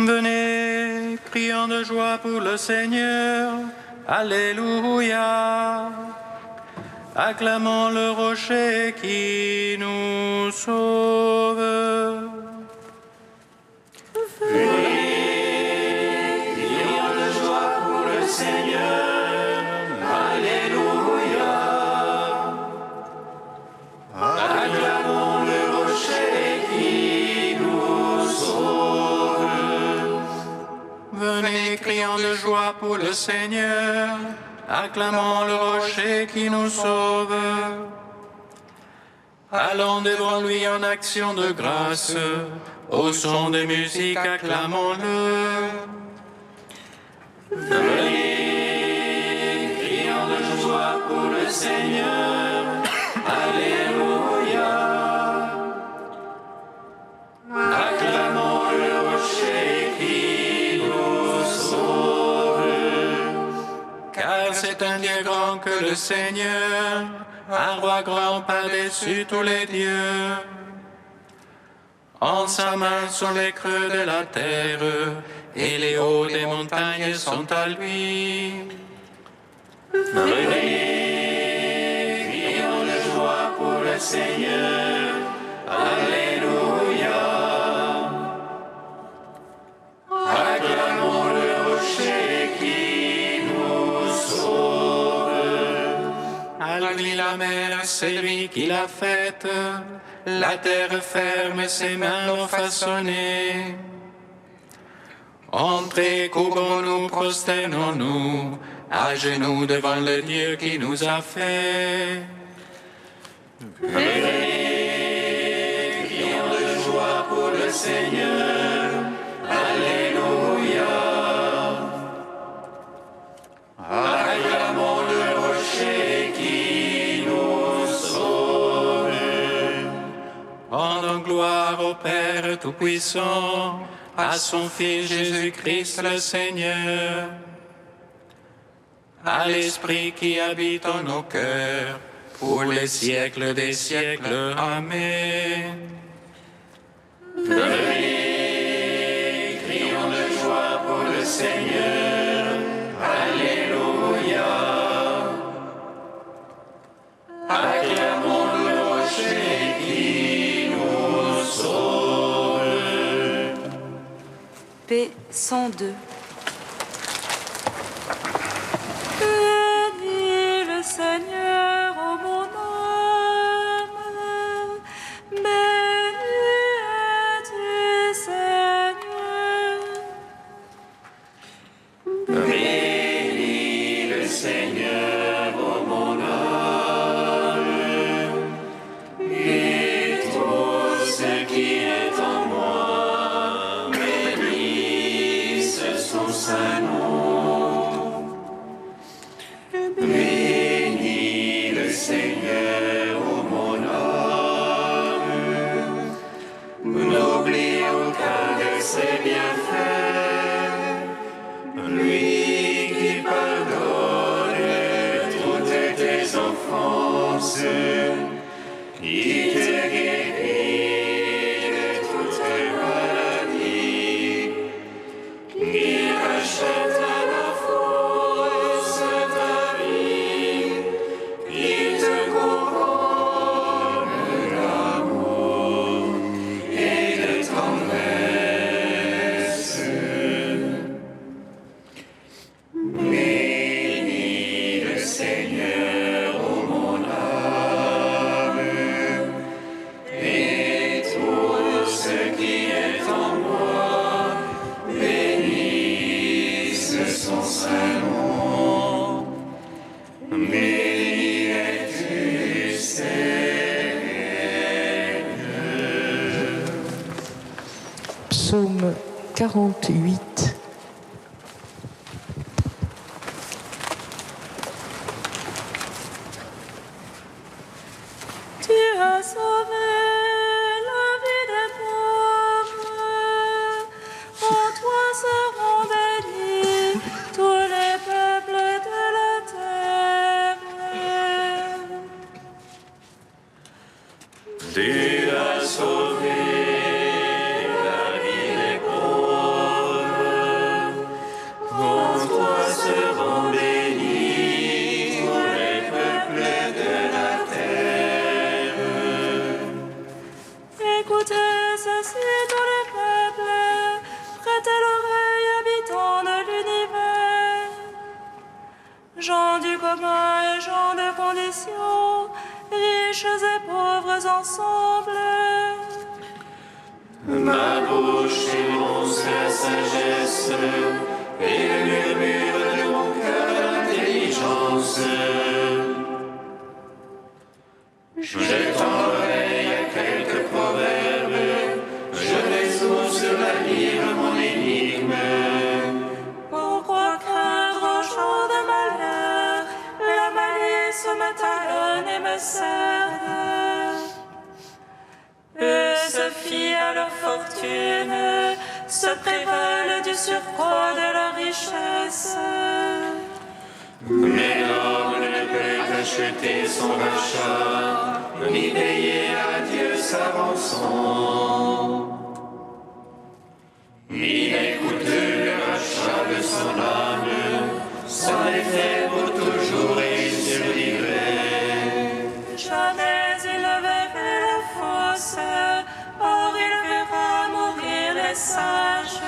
Venez, prions de joie pour le Seigneur. Alléluia. Acclamons le rocher qui nous sauve. Venez, prions de joie pour le Seigneur. Alléluia. Acclamons le rocher qui nous sauve. Venez, crions de joie pour le Seigneur. Acclamons le rocher qui nous sauve. Allons devant lui en action de grâce. Au son des musiques, acclamons-le. Venez, crions de joie pour le Seigneur. Alléluia. Acclamons le rocher qui nous sauve. Car c'est un Dieu grand que le Seigneur, un roi grand par-dessus tous les dieux. En sa main sont les creux de la terre, et les hauts des montagnes sont à lui. Venez, crions de joie pour le Seigneur. Alléluia. Acclamons le rocher qui nous sauve. À lui la mer, c'est lui qui l'a faite. La terre ferme, ses mains l'ont façonnée. Entrez, courbons-nous, prosternons-nous, à genoux devant le Dieu qui nous a fait. Venez, crions de joie pour le Seigneur. Alléluia. Acclamons le rocher qui nous sauve. Rendons gloire au Père Tout-Puissant, à son Fils Jésus-Christ le Seigneur, à l'Esprit qui habite en nos cœurs, pour les siècles des siècles. Amen. Venez, crions de joie pour le Seigneur. Alléluia. Acclamons le rocher qui nous sauve. P 102. Bénis le Seigneur, ô mon âme. Béni es-tu, Seigneur. Bénis le Seigneur, ô mon âme, et tout ce qui est en moi, bénisse son saint nom. Bénis le Seigneur, ô mon âme, n'oublie aucun de ses bienfaits, lui qui pardonne toutes tes offenses, qui te guérit de toutes tes maladies, qui rachète à la force ta vie, qui te couronne d'amour et de tendresse. Bénis le Seigneur, ô mon âme, et tout ce qui est en moi, bénisse son saint nom. Béni es-tu, Seigneur. Psaume 48. Tu as sauvé la vie des pauvres. En toi seront bénis tous les peuples de la terre. Tu as sauvé la vie des pauvres. gens du commun et gens de condition, riches et pauvres ensemble. Ma bouche énonce la sagesse, et le murmure de mon cœur l'intelligence. Je tends l'oreille à quelques proverbes, je résous sur la livre mon énigme. Pourquoi craindre au jour de malheur? La malice me talonne et me cerne. Eux se fient à leur fortune, se prévalent du surcroît de leur richesse. Mais l'homme ne peut acheter son rachat, ni payer à Dieu sa rançon. Il est coûteux le rachat de son âme, son effet pour toujours et survivrait. Jamais il ne verrait la fosse, or il verra mourir les sages.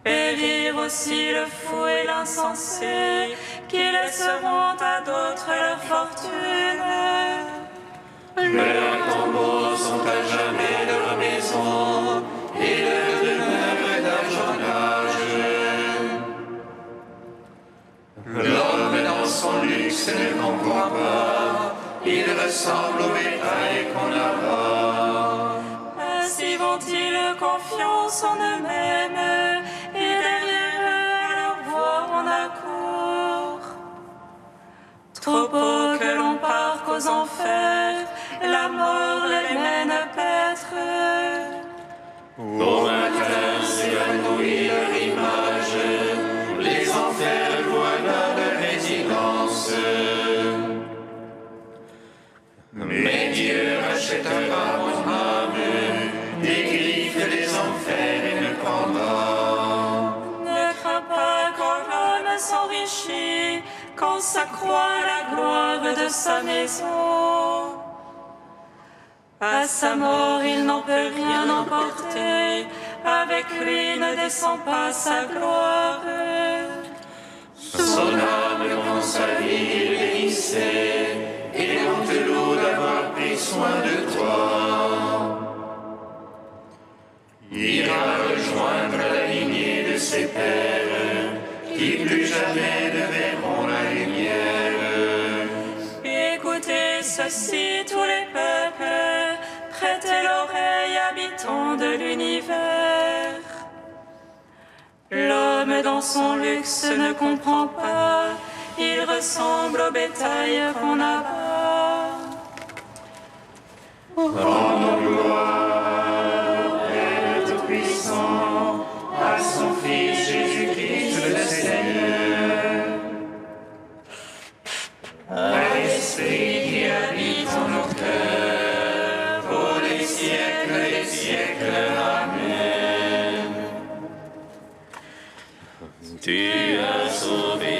Périr aussi le fou et l'insensé, qui laisseront à d'autres leur fortune. Leurs tombeaux sont à jamais leur maison, et leur demeure d'argent. L'homme dans son luxe ne comprend pas, il ressemble au bétail qu'on abat. Ainsi vont-ils confiance en eux-mêmes, et derrière eux à leur voix on accourt. Troupeaux que l'on part qu'aux enfers, la mort les mène paître. Au matin s'évanouit leur image, les enfers voilà leur résidence. Mais Dieu rachètera mon âme, des griffes des enfers et me prendra. Ne crains pas quand l'homme s'enrichit, quand s'accroît la gloire de sa maison. À sa mort, il n'en peut rien emporter, avec lui ne descend pas sa gloire. Son âme dans sa vie il bénissait, et on te loue d'avoir pris soin de toi. Il ira rejoindre la lignée de ses pères, qui plus jamais ne verront la lumière. Écoutez ceci, tous les peuples, prêtez l'oreille, habitants de l'univers. L'homme dans son luxe ne comprend pas, il ressemble au bétail qu'on abat. Rendons gloire, Père Tout-Puissant, à son Fils Jésus-Christ le Seigneur. À l'Esprit qui habite en nos cœurs, pour les siècles des siècles. Amen. Tu as sauvé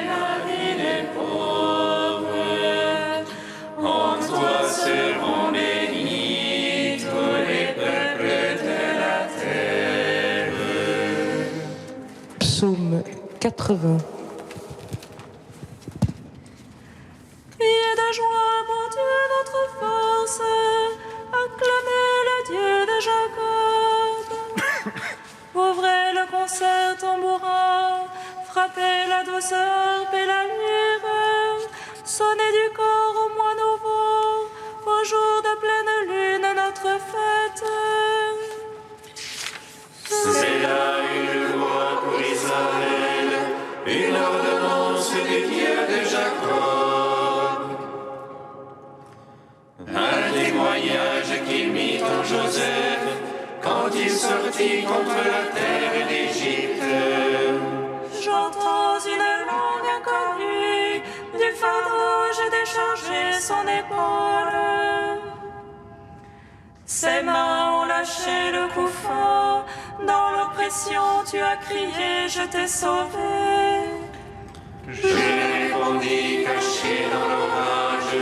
la vie des pauvres, en toi seront bénis tous les peuples de la terre. Psaume 80. Criez de joie pour Dieu notre force, acclamez le Dieu de Jacob. Ouvrez le concert tambourin, frappez la douce harpe et la lyre, sonnez du corps au mois nouveau, au jour de pleine lune notre fête. C'est là une loi pour Israël, une ordonnance du Dieu de Jacob. Un témoignage qu'il mit en Joseph quand il sortit contre la terre d'Égypte. J'entends une langue inconnue, du fardeau j'ai déchargé son épaule. Ses mains ont lâché le couffon, dans l'oppression tu as crié, je t'ai sauvé. Je répondis caché dans l'orage,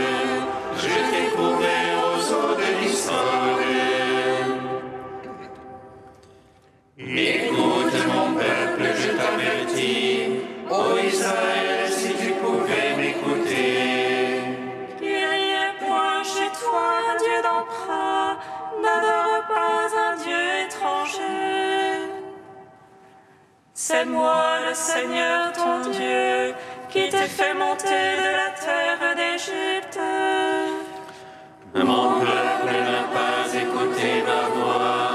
je t'ai couvert aux eaux de l'histoire. Écoute mon peuple, je t'avertis, Ô Israël, si tu pouvais m'écouter. Qu'il n'y ait point chez toi un Dieu d'emprunt, n'adore pas un Dieu étranger. C'est moi le Seigneur ton Dieu, qui t'ai fait monter de la terre d'Égypte. Mon peuple n'a pas écouté ma voix,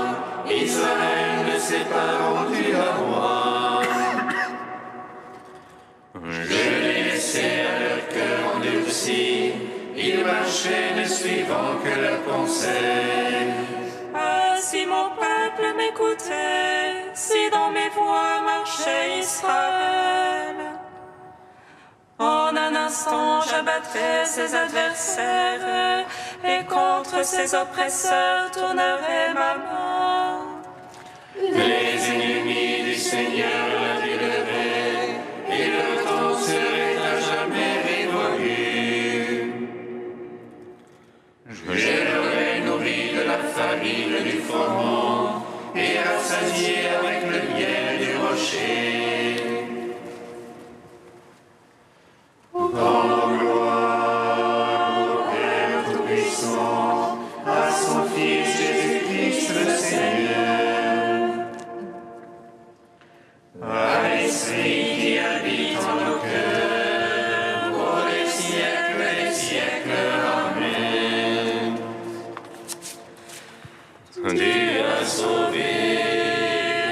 Israël ne s'est pas rendu à moi. Je les laissais à leur cœur endurci, ils marchaient ne suivant que leur conseil. Ah, si mon peuple m'écoutait, si dans mes voies marchait Israël. En un instant, j'abattrais ses adversaires, et contre ses oppresseurs tournerais ma main. Les ennemis du Seigneur l'aduleraient, et leur temps serait à jamais révolu. Je l'aurais nourri de la farine du froment, et rassasié avec le miel du rocher. Rendons gloire au Père Tout-Puissant, à son Fils Jésus-Christ le Seigneur, à l'Esprit qui habite en nos cœurs, pour les siècles et les siècles. Amen. Dieu a sauvé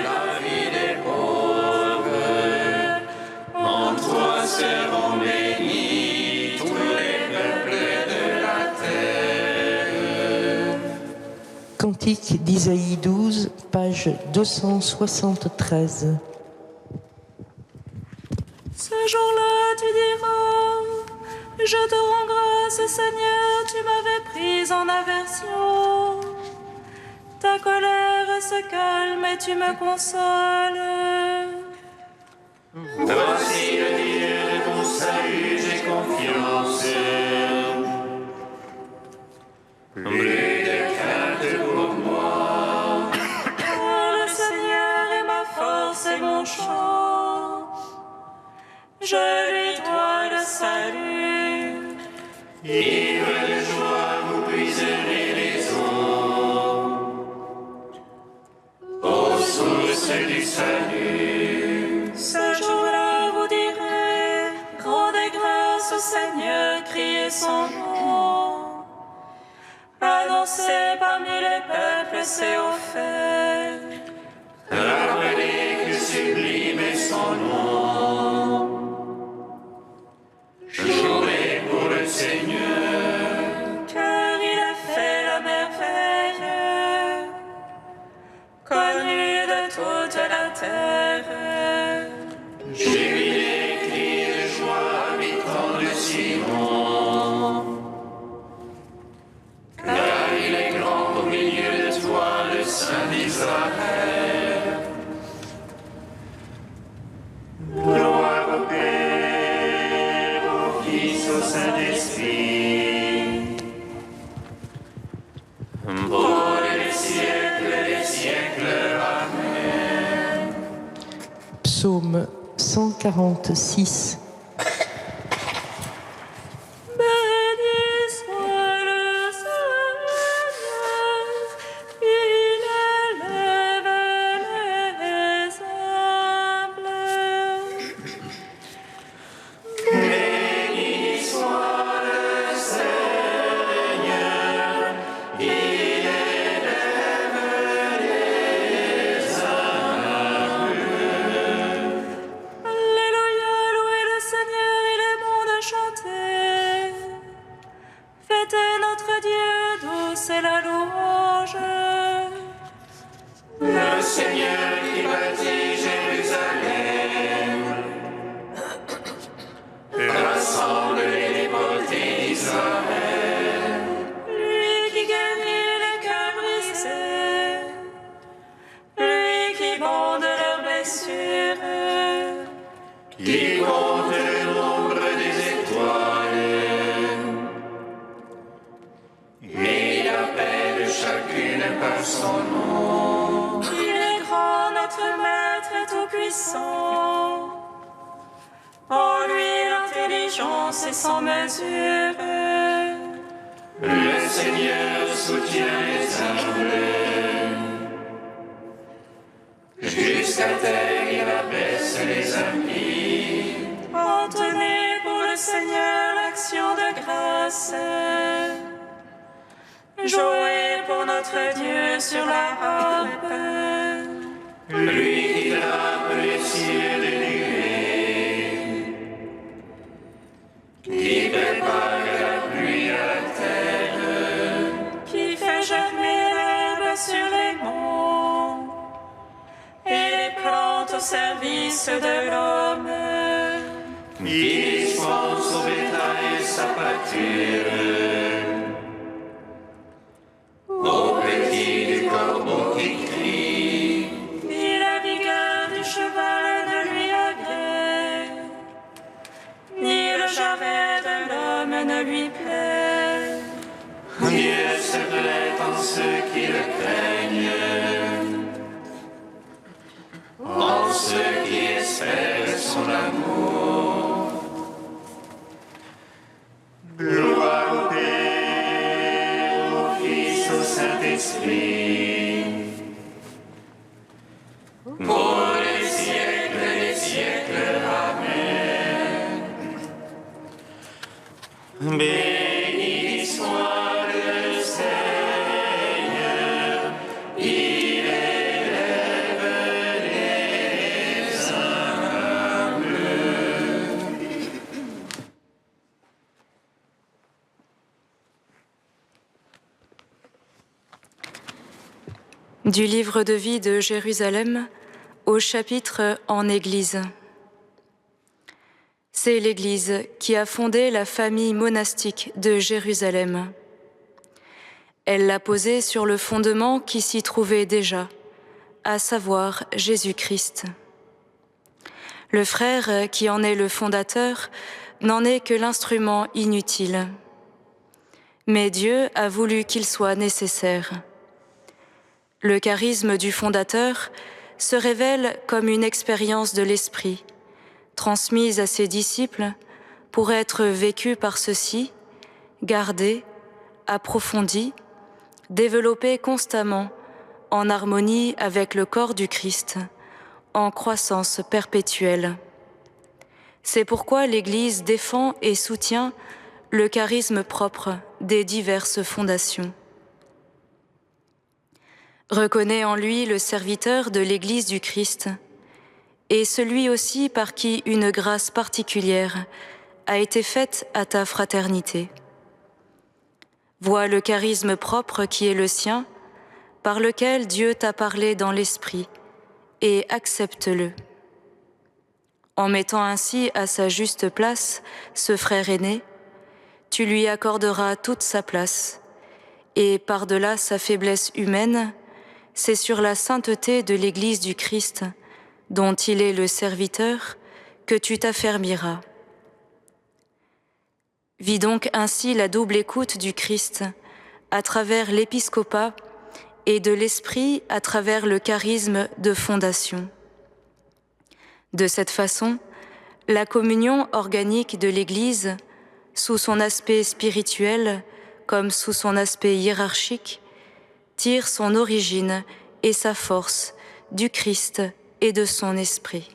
la vie des pauvres, en toi seront bénis tous les peuples de la terre. Cantique d'Isaïe 12, page 273. Ce jour-là, tu diras, je te rends grâce, Seigneur, tu m'avais prise en aversion. Ta colère se calme et tu me consoles. Voici le Dieu de mon salut, j'ai confiance. Plus de crainte pour moi. Oh, le Seigneur est ma force et mon chant. Je lui dois le salut. Ivre de joie, vous puiserez les eaux. Ô source du salut. Ce jour-là, vous direz, rendez grâce au Seigneur, criez son nom. Annoncez parmi les peuples ses hauts faits. Rappelez que sublime est son nom. Jouez pour le Seigneur. Car il a fait la merveille, connue de toute la terre. Jubilez, cris de joie, habitants de Sion. Car il est grand au milieu de toi, le Saint d'Israël. Gloire au Père, au Fils, au Saint-Esprit. Pour les siècles des siècles. Amen. Psaume 146. Béni soit le Seigneur, il élève les humbles. Béni soit le Seigneur, il élève les humbles. Alléluia, louez le Seigneur, il est bon de chanter. Fêtez notre Dieu, douce est la louange. Le Seigneur qui bâtit Jérusalem rassemble les déportés d'Israël. Lui qui guérit les cœurs brisés, lui qui bonde leurs blessures, Qui compte le nombre des étoiles, et il appelle chacune par son nom. il est grand, notre Maître et tout-puissant. immense et sans mesure. Le Seigneur soutient les humbles. Jusqu'à terre, il abaisse les impies. Entonnez pour le Seigneur l'action de grâce. Jouez pour notre Dieu sur la harpe. Lui qui drape les cieux de nuées, qui prépare la pluie à la terre, Qui fait germer l'herbe sur les monts et les plantes au service de l'homme. qui dispense au bétail sa pâture, au petit du corbeau qui crie, Ni la vigueur du cheval ne lui agrée, ni le jarret de l'homme ne lui plaît. Dieu se plaît en ceux qui le craignent, en ceux qui espèrent son amour. Gloire au Père, au Fils, au Saint-Esprit, pour les siècles des siècles. Amen. Béni soit le Seigneur, il élève les humbles. Du livre de vie de Jérusalem au chapitre en Église. C'est l'Église qui a fondé la famille monastique de Jérusalem. Elle l'a posée sur le fondement qui s'y trouvait déjà, à savoir Jésus-Christ. Le frère qui en est le fondateur n'en est que l'instrument inutile. Mais Dieu a voulu qu'il soit nécessaire. Le charisme du fondateur se révèle comme une expérience de l'esprit, transmise à ses disciples pour être vécue par ceux-ci, gardée, approfondie, développée constamment en harmonie avec le corps du Christ, en croissance perpétuelle. C'est pourquoi l'Église défend et soutient le charisme propre des diverses fondations. Reconnais en lui le serviteur de l'Église du Christ et celui aussi par qui une grâce particulière a été faite à ta fraternité. Vois le charisme propre qui est le sien, par lequel Dieu t'a parlé dans l'esprit, et accepte-le. En mettant ainsi à sa juste place ce frère aîné, tu lui accorderas toute sa place, et par-delà sa faiblesse humaine, c'est sur la sainteté de l'Église du Christ, dont il est le serviteur, que tu t'affermiras. Vis donc ainsi la double écoute du Christ à travers l'épiscopat et de l'Esprit à travers le charisme de fondation. De cette façon, la communion organique de l'Église, sous son aspect spirituel comme sous son aspect hiérarchique, tire son origine et sa force du Christ et de son Esprit.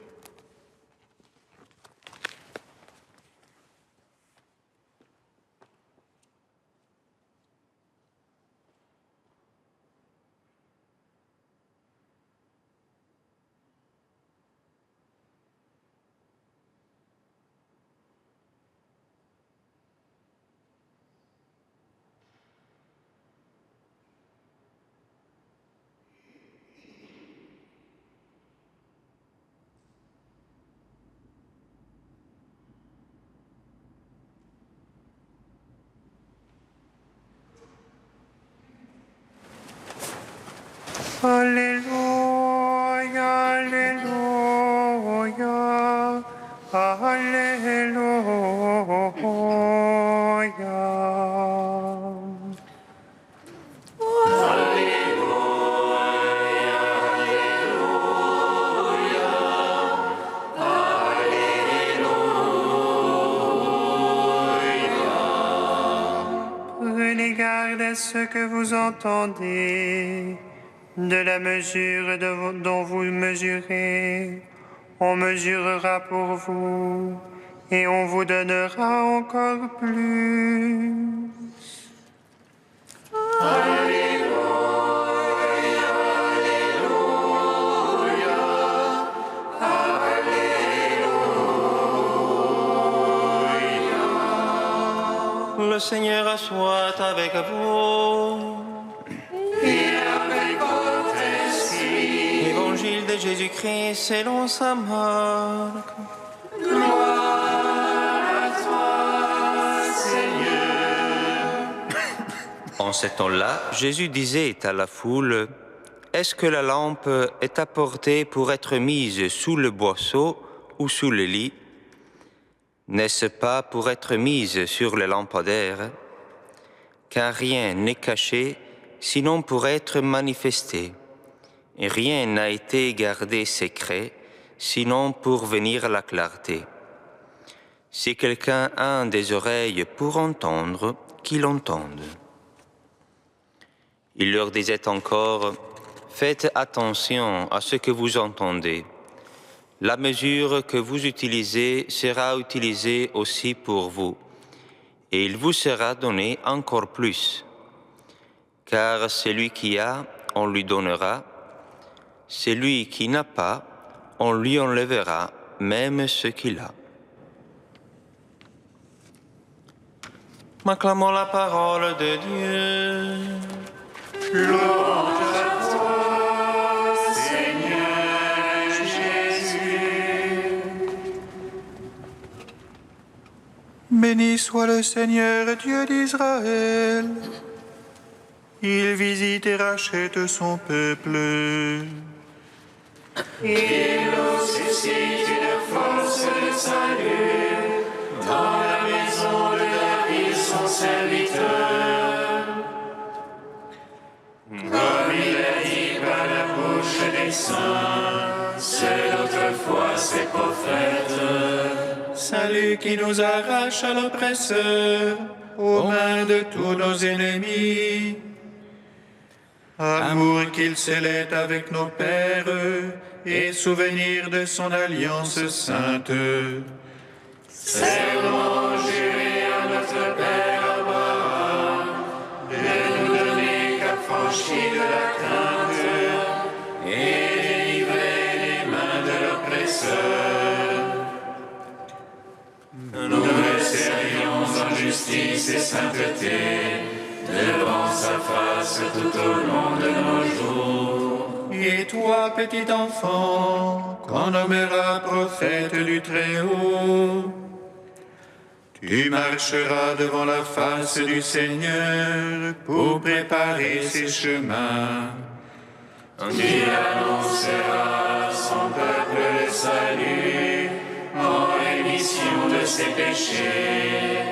Alléluia, Alléluia, Alléluia. regardez ce que vous entendez. De la mesure dont vous mesurez, on mesurera pour vous, et on vous donnera encore plus. Le Seigneur soit avec vous. Et avec votre esprit. Évangile de Jésus-Christ selon saint Marc. Gloire à toi, Seigneur. En ce temps-là, Jésus disait à la foule, « Est-ce que la lampe est apportée pour être mise sous le boisseau ou sous le lit ? N'est-ce pas pour être mise sur le lampadaire ? Car rien n'est caché, sinon pour être manifesté. Et rien n'a été gardé secret, sinon pour venir à la clarté. Si quelqu'un a des oreilles pour entendre, qu'il entende. » Il leur disait encore, « Faites attention à ce que vous entendez. La mesure que vous utilisez sera utilisée aussi pour vous, et il vous sera donné encore plus. Car celui qui a, on lui donnera, celui qui n'a pas, on lui enlèvera même ce qu'il a. » Acclamons la parole de Dieu. Louange à toi, Seigneur Jésus. Béni soit le Seigneur Dieu d'Israël. Il visite et rachète son peuple. Il nous suscite une force de salut dans la maison de David, son serviteur. Comme il a dit par la bouche des saints, c'est autrefois ses prophètes. Salut qui nous arrache à l'oppresseur, aux mains de tous nos ennemis. Amour qu'il scellait avec nos pères, et souvenir de son alliance sainte. Serment juré à notre Père Abraham, de nous donner qu'affranchis de la crainte, et délivrer les mains de l'oppresseur. Nous le servions en justice et sainteté, devant sa face tout au long de nos jours. Et toi, petit enfant, qu'on nommera prophète du Très-Haut, tu marcheras devant la face du Seigneur pour préparer ses chemins. Tu annonceras à son peuple le salut en rémission de ses péchés.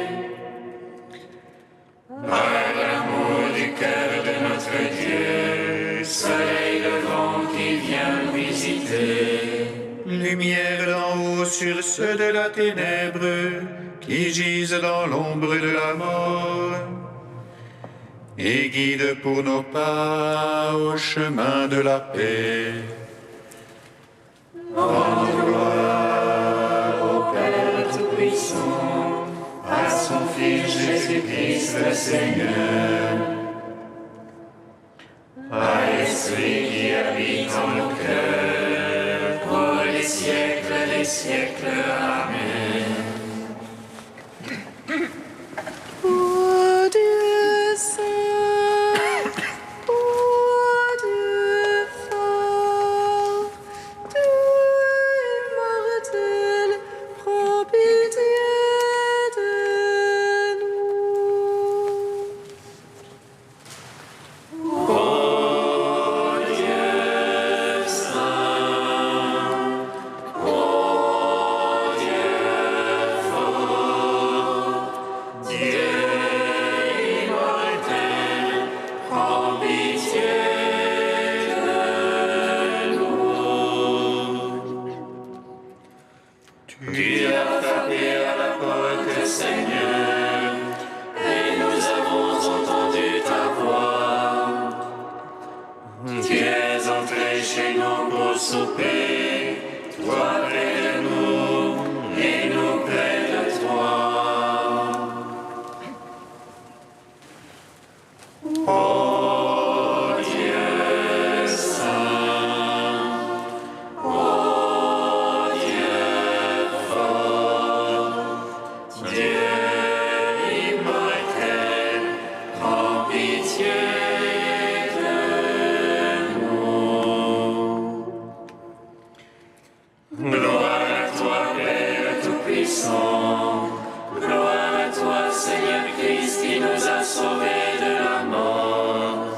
Par l'amour du cœur de notre Dieu, soleil levant qui vient nous visiter. Lumière d'en haut sur ceux de la ténèbre qui gisent dans l'ombre de la mort. Et guide pour nos pas au chemin de la paix. Rends gloire au Père Tout-Puissant, à son Fils Jésus-Christ le Seigneur, à l'Esprit qui habite en nos cœurs, pour les siècles des siècles. Amen. Ô Dieu saint, ô Dieu fort, Dieu immortel, prends pitié de nous. Ô Dieu saint, ô Dieu fort, Dieu immortel, prends pitié de nous. Tu as frappé à la porte, Seigneur, et nous avons entendu ta souper, toi près de nous, et nous près de toi. Ô Dieu saint, ô Dieu fort, Dieu immortel, prends pitié de nous. Gloire à toi, Père Tout-Puissant, gloire à toi, Seigneur Christ, qui nous a sauvés de la mort.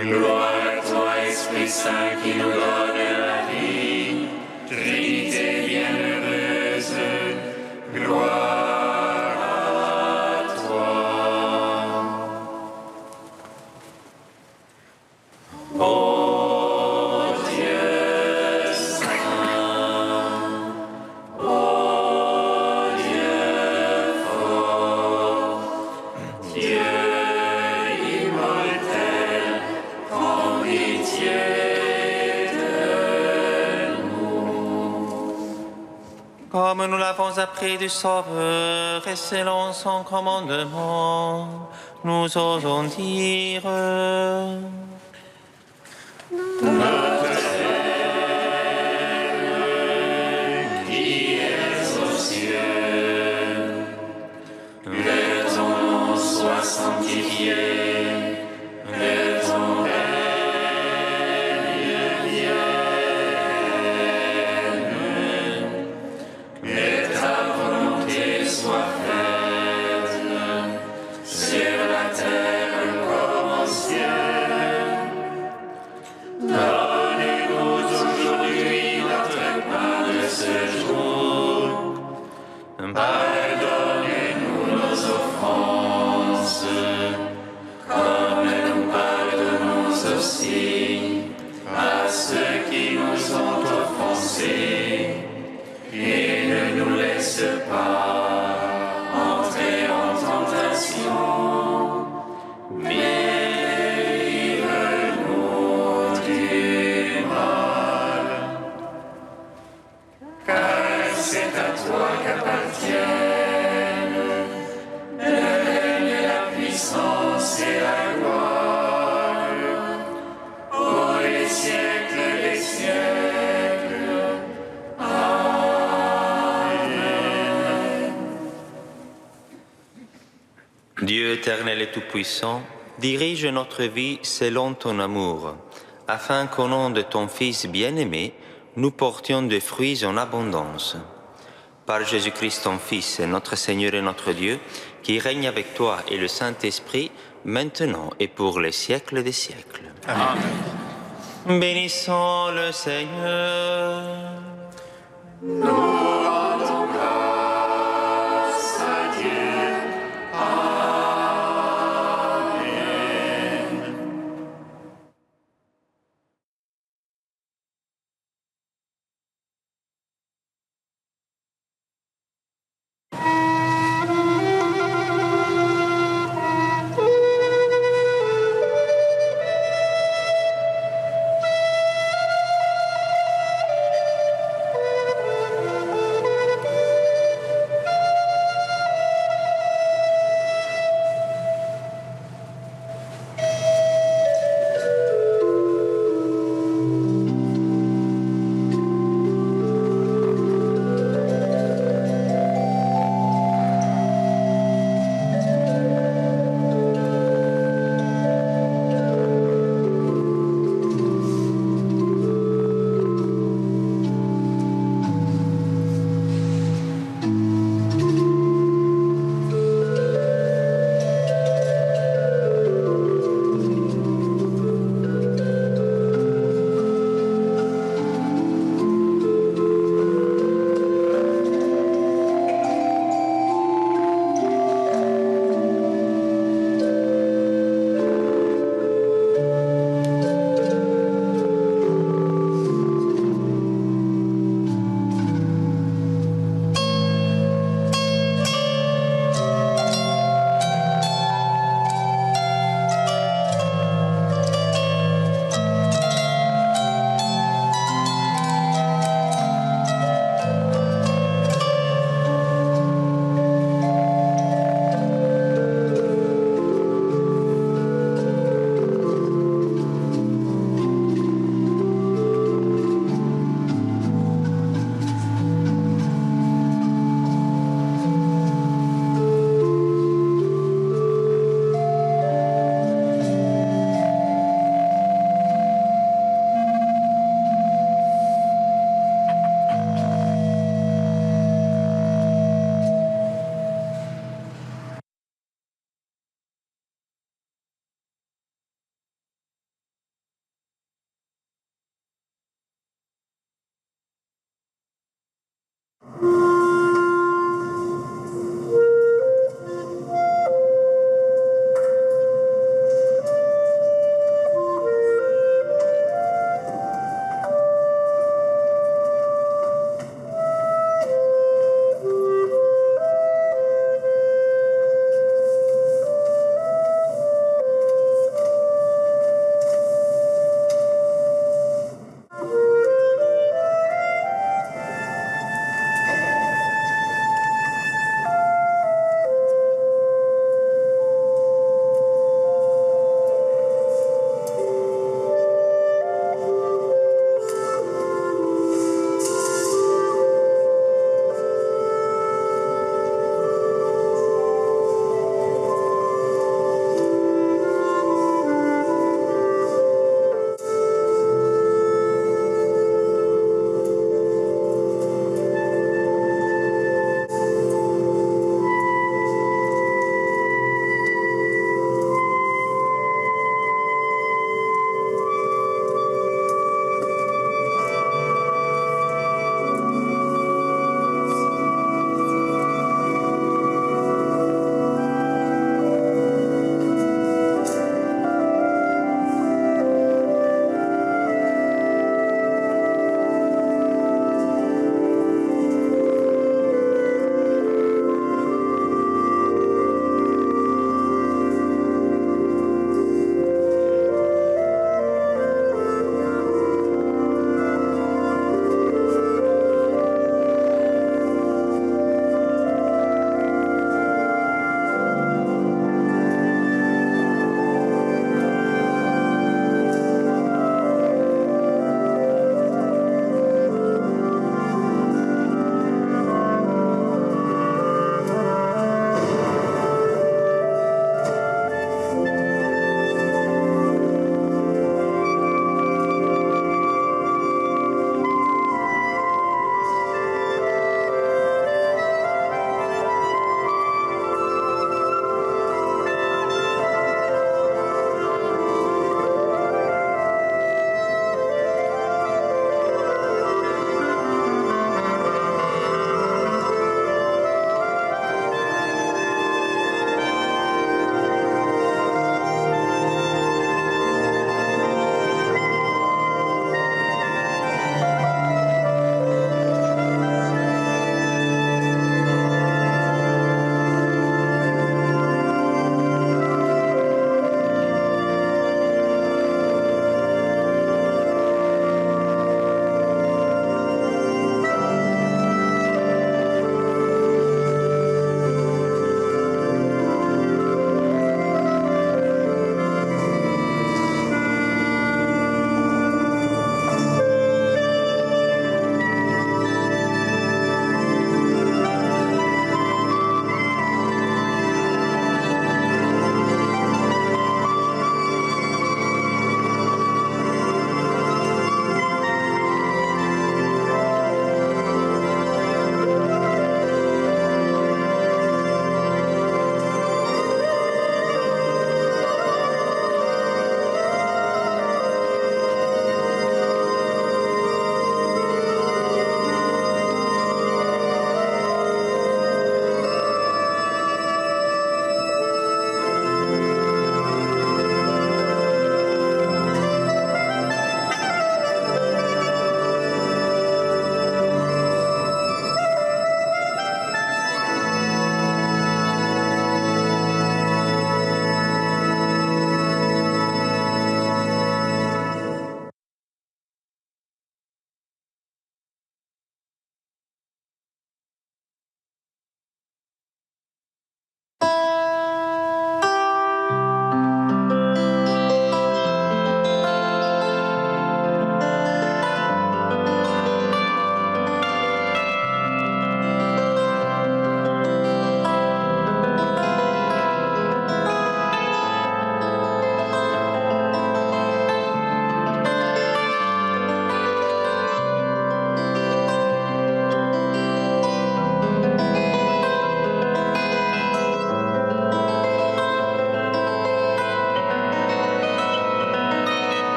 Gloire à toi, Esprit Saint, qui nous donne la vie, Trinité bienheureuse, gloire à toi. Ô Dieu saint, ô Dieu fort, Dieu immortel, prends pitié de nous. Comme nous l'avons appris du Sauveur et selon son commandement, nous osons dire Qui es aux cieux, que ton nom soit sanctifié, que ton règne vienne, que ta volonté soit faite, sur la terre comme au ciel. Donnez-nous aujourd'hui notre pain de ce jour. Pardonnez-nous nos offenses, comme nous pardonnons aussi à ceux qui nous ont offensés. Et ne nous laisse pas entrer en tentation, mais délivre-nous du mal. Car c'est à toi qu'appartiennent le règne, la puissance et la gloire, pour les siècles des siècles. Dieu éternel et tout-puissant, dirige notre vie selon ton amour, afin qu'au nom de ton Fils bien-aimé, nous portions des fruits en abondance. Par Jésus-Christ ton Fils, notre Seigneur et notre Dieu, qui règne avec toi et le Saint-Esprit, maintenant et pour les siècles des siècles. Amen. Bénissons le Seigneur. Nous